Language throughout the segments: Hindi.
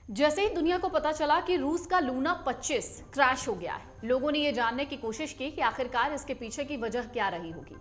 जैसे ही दुनिया को पता चला कि रूस का लूना 25 क्रैश हो गया है, लोगों ने यह जानने की कोशिश की कि आखिरकार इसके पीछे की वजह क्या रही होगी।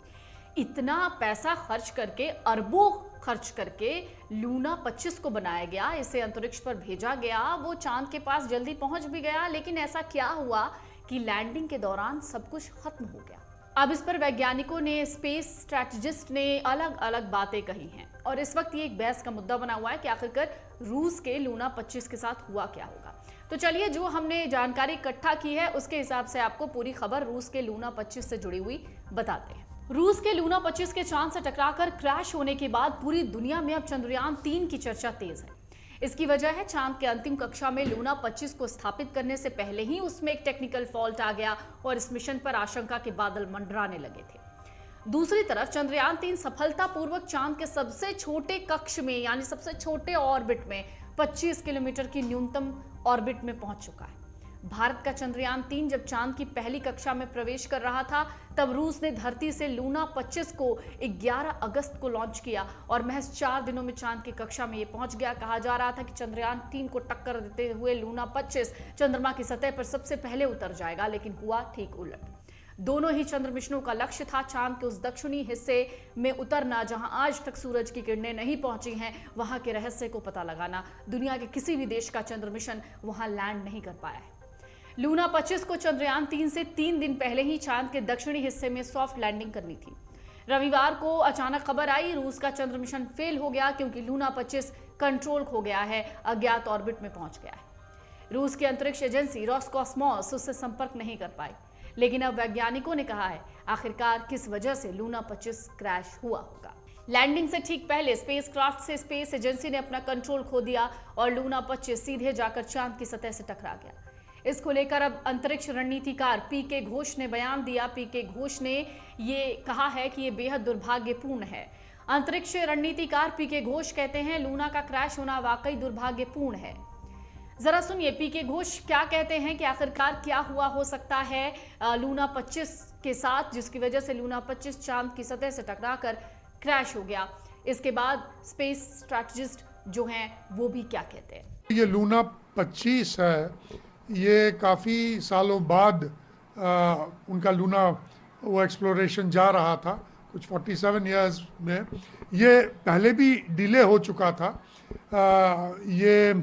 इतना पैसा खर्च करके, अरबों खर्च करके लूना 25 को बनाया गया, इसे अंतरिक्ष पर भेजा गया, वो चांद के पास जल्दी पहुंच भी गया, लेकिन ऐसा क्या हुआ कि लैंडिंग के दौरान सब कुछ खत्म हो गया। अब इस पर वैज्ञानिकों ने, स्पेस स्ट्रैटेजिस्ट ने अलग अलग बातें कही हैं और इस वक्त ये एक बहस का मुद्दा बना हुआ है कि आखिरकार रूस के लूना 25 के साथ हुआ क्या होगा। तो चलिए, जो हमने जानकारी इकट्ठा की है उसके हिसाब से आपको पूरी खबर रूस के लूना 25 से जुड़ी हुई बताते हैं। रूस के लूना 25 के चांद से टकराकर क्रैश होने के बाद पूरी दुनिया में अब चंद्रयान 3 की चर्चा तेज है। इसकी वजह है चांद के अंतिम कक्षा में लूना 25 को स्थापित करने से पहले ही उसमें एक टेक्निकल फॉल्ट आ गया और इस मिशन पर आशंका के बादल मंडराने लगे थे। दूसरी तरफ चंद्रयान 3 सफलतापूर्वक चांद के सबसे छोटे कक्ष में, यानी सबसे छोटे ऑर्बिट में 25 किलोमीटर की न्यूनतम ऑर्बिट में पहुंच चुका है। भारत का चंद्रयान 3 जब चांद की पहली कक्षा में प्रवेश कर रहा था, तब रूस ने धरती से लूना 25 को 11 अगस्त को लॉन्च किया और महज 4 दिनों में चांद की कक्षा में ये पहुंच गया। कहा जा रहा था कि चंद्रयान 3 को टक्कर देते हुए लूना 25 चंद्रमा की सतह पर सबसे पहले उतर जाएगा, लेकिन हुआ ठीक उलट। दोनों ही चंद्र मिशनों का लक्ष्य था चांद के उस दक्षिणी हिस्से में उतरना जहां आज तक सूरज की किरणें नहीं पहुंची हैं, वहां के रहस्य को पता लगाना। दुनिया के किसी भी देश का चंद्र मिशन वहां लैंड नहीं कर पाया है। लूना 25 को चंद्रयान 3 से 3 दिन पहले ही चांद के दक्षिणी हिस्से में सॉफ्ट लैंडिंग करनी थी। रविवार को अचानक खबर आई, रूस का चंद्र मिशन फेल हो गया क्योंकि लूना 25 कंट्रोल खो गया है, अज्ञात ऑर्बिट में पहुंच गया है। रूस की अंतरिक्ष एजेंसी रोसकॉस्मोस उससे संपर्क नहीं कर पाई, लेकिन अब वैज्ञानिकों ने कहा है आखिरकार किस वजह से लूना 25 क्रैश हुआ होगा। लैंडिंग से ठीक पहले स्पेसक्राफ्ट से स्पेस एजेंसी ने अपना कंट्रोल खो दिया और लूना 25 सीधे जाकर चांद की सतह से टकरा गया। इसको लेकर अब अंतरिक्ष रणनीतिकार पीके घोष ने बयान दिया। पीके घोष ने ये कहा है कि ये बेहद दुर्भाग्यपूर्ण है। अंतरिक्ष रणनीतिकार पीके घोष कहते हैं लूना का क्रैश होना वाकई दुर्भाग्यपूर्ण है। जरा सुनिए पीके घोष क्या कहते हैं कि आखिरकार क्या हुआ हो सकता है लूना 25 के साथ, जिसकी वजह से लूना 25 चांद की सतह से टकराकर क्रैश हो गया। इसके बाद स्पेस स्ट्रैटेजिस्ट जो हैं वो भी क्या कहते हैं। ये लूना 25 है, ये काफ़ी सालों बाद उनका लूना वो एक्सप्लोरेशन जा रहा था, कुछ 47 इयर्स में। ये पहले भी डिले हो चुका था। ये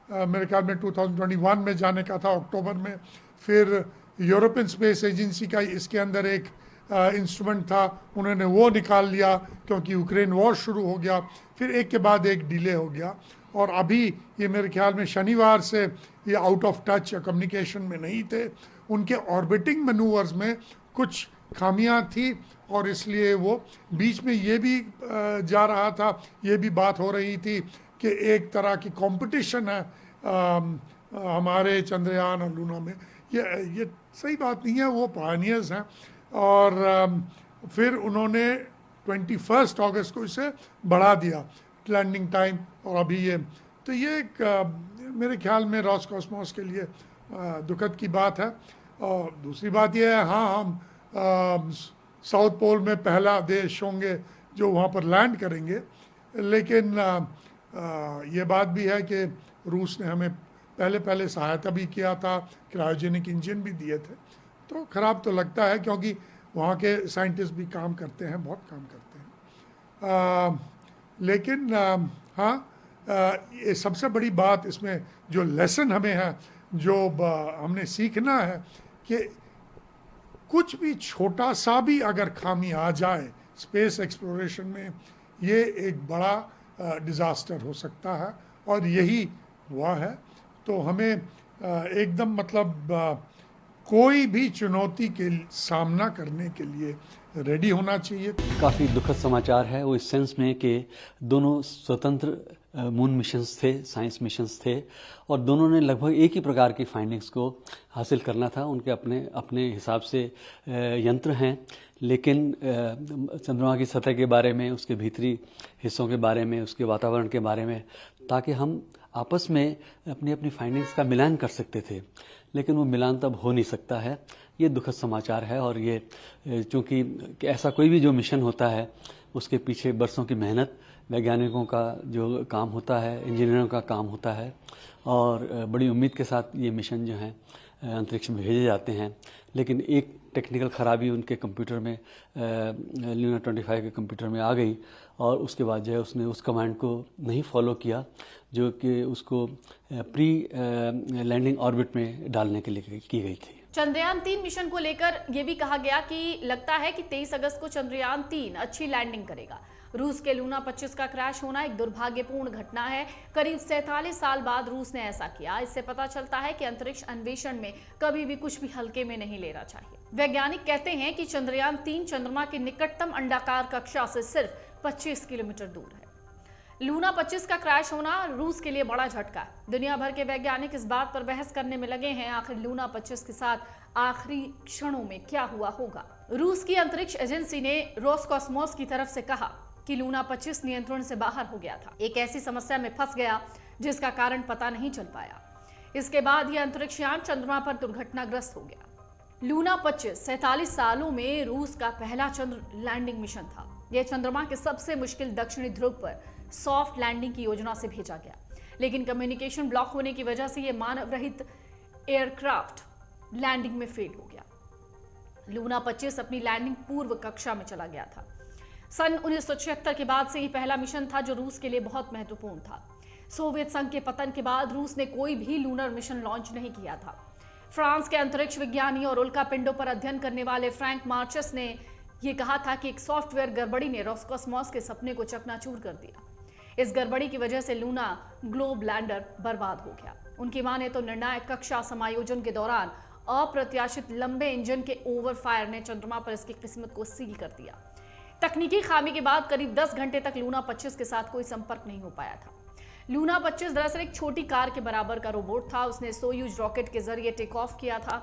मेरे ख्याल में 2021 में जाने का था, अक्टूबर में। फिर यूरोपियन स्पेस एजेंसी का इसके अंदर एक इंस्ट्रूमेंट था, उन्होंने वो निकाल लिया क्योंकि यूक्रेन वॉर शुरू हो गया। फिर एक के बाद एक डिले हो गया और अभी ये मेरे ख्याल में शनिवार से ये आउट ऑफ टच या कम्युनिकेशन में नहीं थे। उनके ऑर्बिटिंग मैनूवर्स में कुछ खामियां थी और इसलिए वो बीच में ये भी जा रहा था, ये भी बात हो रही थी कि एक तरह की कंपटीशन है हमारे चंद्रयान और लूना में। ये सही बात नहीं है, वो पायनियर्स हैं। और फिर उन्होंने 21 अगस्त को इसे बढ़ा दिया लैंडिंग टाइम, और अभी ये एक मेरे ख्याल में रोसकॉस्मोस के लिए दुखद की बात है। और दूसरी बात यह है, हाँ, हम साउथ पोल में पहला देश होंगे जो वहाँ पर लैंड करेंगे, लेकिन ये बात भी है कि रूस ने हमें पहले सहायता भी किया था, क्रायोजेनिक इंजन भी दिए थे। तो ख़राब तो लगता है क्योंकि वहाँ के साइंटिस्ट भी काम करते हैं, बहुत काम करते हैं। लेकिन हाँ, ये सबसे बड़ी बात इसमें जो लेसन हमें है, जो हमने सीखना है कि कुछ भी छोटा सा भी अगर खामी आ जाए स्पेस एक्सप्लोरेशन में, ये एक बड़ा डिज़ास्टर हो सकता है और यही हुआ है। तो हमें एकदम मतलब कोई भी चुनौती के सामना करने के लिए रेडी होना चाहिए। काफ़ी दुखद समाचार है वो इस सेंस में कि दोनों स्वतंत्र मून मिशंस थे, साइंस मिशंस थे, और दोनों ने लगभग एक ही प्रकार की फाइंडिंग्स को हासिल करना था। उनके अपने अपने हिसाब से यंत्र हैं, लेकिन चंद्रमा की सतह के बारे में, उसके भीतरी हिस्सों के बारे में, उसके वातावरण के बारे में, ताकि हम आपस में अपनी अपनी फाइंडिंग्स का मिलान कर सकते थे, लेकिन वो मिलान तब हो नहीं सकता है। ये दुखद समाचार है। और ये चूँकि ऐसा कोई भी जो मिशन होता है उसके पीछे बरसों की मेहनत वैज्ञानिकों का जो काम होता है, इंजीनियरों का काम होता है, और बड़ी उम्मीद के साथ ये मिशन जो हैं अंतरिक्ष में भेजे जाते हैं। लेकिन एक टेक्निकल ख़राबी उनके कंप्यूटर में, लूना 25 के कंप्यूटर में आ गई, और उसके बाद जो है उसने उस कमांड को नहीं फॉलो किया जो कि उसको प्री लैंडिंग ऑर्बिट में डालने के लिए की गई थी। चंद्रयान 3 मिशन को लेकर यह भी कहा गया कि लगता है कि 23 अगस्त को चंद्रयान 3 अच्छी लैंडिंग करेगा। रूस के लूना 25 का क्रैश होना एक दुर्भाग्यपूर्ण घटना है। करीब 47 साल बाद रूस ने ऐसा किया। इससे पता चलता है कि अंतरिक्ष अन्वेषण में कभी भी कुछ भी हल्के में नहीं लेना चाहिए। वैज्ञानिक कहते हैं कि चंद्रयान 3 चंद्रमा की निकटतम अंडाकार कक्षा से सिर्फ 25 किलोमीटर दूर है। लूना 25 का क्रैश होना रूस के लिए बड़ा झटका है। दुनिया भर के वैज्ञानिक इस बात पर बहस करने में लगे हैं, आखिर लूना 25 के साथ आखिरी क्षणों में क्या हुआ होगा। रूस की अंतरिक्ष एजेंसी ने रोसकॉस्मोस की तरफ से कहा कि लूना 25 नियंत्रण से बाहर हो गया था, एक ऐसी समस्या में फंस गया जिसका कारण पता नहीं चल पाया। इसके बाद यह अंतरिक्ष यान चंद्रमा पर दुर्घटनाग्रस्त हो गया। लूना 25 47 सालों में रूस का पहला चंद्र लैंडिंग मिशन था। यह चंद्रमा के सबसे मुश्किल दक्षिणी ध्रुव पर सॉफ्ट लैंडिंग की योजना से भेजा गया, लेकिन कम्युनिकेशन ब्लॉक होने की वजह से यह मानव रहित एयरक्राफ्ट लैंडिंग में फेल हो गया। लूना 25 अपनी लैंडिंग पूर्व कक्षा में चला गया था। सन 1976 के बाद से ही पहला मिशन था जो रूस के लिए बहुत महत्वपूर्ण था। सोवियत संघ के पतन के बाद रूस ने कोई भी लूनर मिशन लॉन्च नहीं किया था। फ्रांस के अंतरिक्ष विज्ञानी और उल्का पिंडों पर अध्ययन करने वाले फ्रैंक मार्चस ने यह कहा था कि एक सॉफ्टवेयर गड़बड़ी ने रोसकॉस्मोस के सपने को चकनाचूर कर दिया। इस गड़बड़ी की वजह से लूना ग्लोब लैंडर बर्बाद हो गया। उनकी माने तो निर्णायक कक्षा समायोजन के दौरान अप्रत्याशित लंबे इंजन के ओवरफायर ने चंद्रमा पर इसकी किस्मत को सील कर दिया। तकनीकी खामी के बाद करीब 10 घंटे तक लूना 25 के साथ कोई संपर्क नहीं हो पाया था। लूना 25 दरअसल एक छोटी कार के बराबर का रोबोट था। उसने सोयूज रॉकेट के जरिए टेक ऑफ किया था।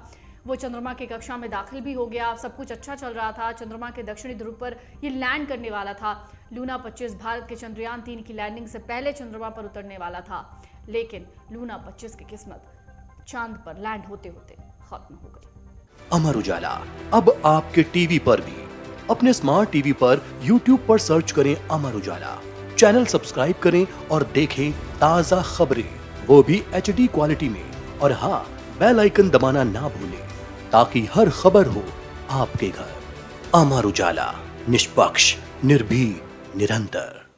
वो चंद्रमा की कक्षा में दाखिल भी हो गया। सब कुछ अच्छा चल रहा था। चंद्रमा के दक्षिणी ध्रुव पर ये लैंड करने वाला था। लूना 25 भारत के चंद्रयान 3 की लैंडिंग से पहले चंद्रमा पर उतरने वाला था, लेकिन लूना 25 की किस्मत चांद पर लैंड होते होते खत्म हो गई। अमर उजाला अब आपके टीवी पर भी। अपने स्मार्ट टीवी पर YouTube पर सर्च करें अमर उजाला, चैनल सब्सक्राइब करें और देखें ताजा खबरें, वो भी HD क्वालिटी में। और हाँ, बेल आइकन दबाना ना भूलें ताकि हर खबर हो आपके घर। अमर उजाला, निष्पक्ष, निर्भीक, निरंतर।